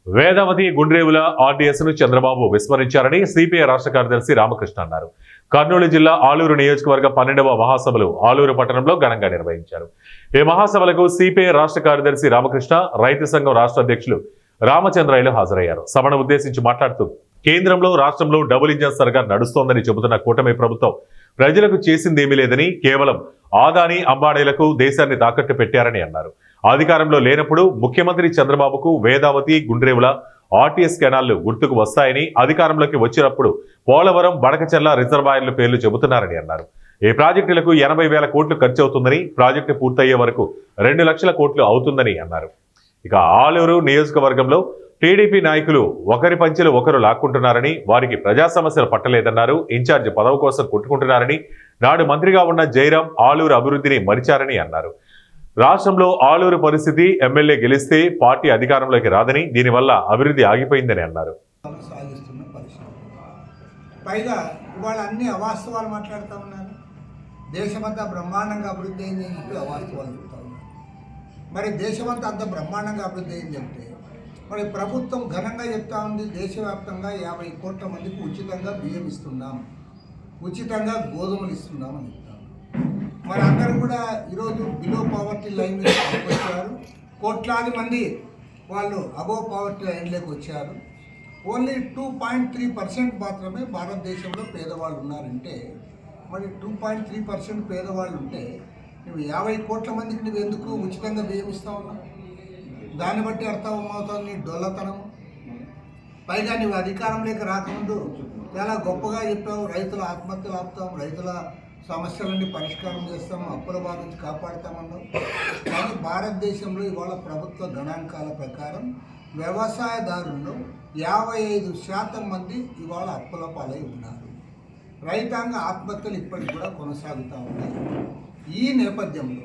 Vedavathi Gundrevula ఆర్డీఎస్ను Chandrababu విస్మరించారని CPI రాష్ట్ర కార్యదర్శి రామకృష్ణ అన్నారు. కర్నూలు జిల్లా ఆలూరు నియోజకవర్గ 12వ మహాసభలు ఆలూరు పట్టణంలో ఘనంగా నిర్వహించారు. ఈ మహాసభలకు సిపిఐ రాష్ట్ర కార్యదర్శి రామకృష్ణ, రైతు సంఘం రాష్ట్ర అధ్యక్షులు రామచంద్రయ్యలు హాజరయ్యారు. సభను ఉద్దేశించి మాట్లాడుతూ కేంద్రంలో రాష్ట్రంలో డబుల్ ఇంజన్ సర్కార్ నడుస్తోందని చెబుతున్న కూటమి ప్రభుత్వం ప్రజలకు చేసిందేమీ లేదని, కేవలం ఆదాని అంబానీలకు దేశాన్ని తాకట్టు పెట్టారని అన్నారు. అధికారంలో లేనప్పుడు ముఖ్యమంత్రి చంద్రబాబుకు వేదావతి గుండ్రేవుల ఆర్టీఎస్ కెనాల్లు గుర్తుకు వస్తాయని, అధికారంలోకి వచ్చినప్పుడు పోలవరం, బడకచెర్ల రిజర్వాయర్ల పేర్లు చెబుతున్నారని అన్నారు. ఈ ప్రాజెక్టులకు 80,000 కోట్లు ఖర్చు అవుతుందని, ప్రాజెక్టు పూర్తయ్యే వరకు 2 లక్షల కోట్లు అవుతుందని అన్నారు. ఇక ఆలూరు నియోజకవర్గంలో టీడీపీ నాయకులు ఒకరి పంచెలు ఒకరు లాక్కుంటున్నారని, వారికి ప్రజా సమస్యలు పట్టలేదన్నారు. ఇన్ఛార్జి పదవి కోసం కొట్టుకుంటున్నారని, నాడు మంత్రిగా ఉన్న జయరాం ఆలూరు అభివృద్ధిని మరిచారని అన్నారు. రాష్ట్రంలో ఆలూరు పరిస్థితి ఎమ్మెల్యే గెలిస్తే పార్టీ అధికారంలోకి రాదని, దీనివల్ల అభివృద్ధి ఆగిపోయిందని అన్నారు. పైగా ఇవాళ అన్ని అవాస్తవాలు మాట్లాడుతూ ఉన్నారు. దేశమంతా బ్రహ్మాండంగా అభివృద్ధి అయింది అని చెప్పి అవాస్తవాలు చెప్తా ఉన్నారు. మరి దేశమంతా అంత బ్రహ్మాండంగా అభివృద్ధి అయింది చెప్తే మరి ప్రభుత్వం ఘనంగా చెప్తా ఉంది, దేశవ్యాప్తంగా 50 కోట్ల మందికి ఉచితంగా బియ్యం ఇస్తున్నాం, ఉచితంగా గోధుమలు ఇస్తున్నాం అని చెప్తాం. మరి అందరూ కూడా ఈరోజు బిలో పావర్టీ లైన్ వచ్చారు. కోట్లాది మంది వాళ్ళు అబోవ్ పావర్టీ లైన్లోకి వచ్చారు. ఓన్లీ 2.3% మాత్రమే భారతదేశంలో పేదవాళ్ళు ఉన్నారంటే, మరి 2.3% పేదవాళ్ళు ఉంటే నువ్వు 50 కోట్ల మందికి నువ్వు ఎందుకు ఉచితంగా బియ్యం ఇస్తా ఉన్నావు? దాన్ని బట్టి అర్థమవుతుంది నీ డొల్లతనం. పైగా నువ్వు అధికారంలోకి రాకముందు చాలా గొప్పగా చెప్పావు, రైతుల ఆత్మహత్యలు ఆపుతాం, రైతుల సమస్యలన్నీ పరిష్కారం చేస్తాం, అప్పుల బాధ నుంచి కాపాడుతామన్నావు. కానీ భారతదేశంలో ఇవాళ ప్రభుత్వ గణాంకాల ప్రకారం వ్యవసాయదారుల్లో 55% మంది ఇవాళ అప్పుల పాలై ఉన్నారు. రైతాంగ ఆత్మహత్యలు ఇప్పటికి కూడా కొనసాగుతూ ఉన్నాయి. ఈ నేపథ్యంలో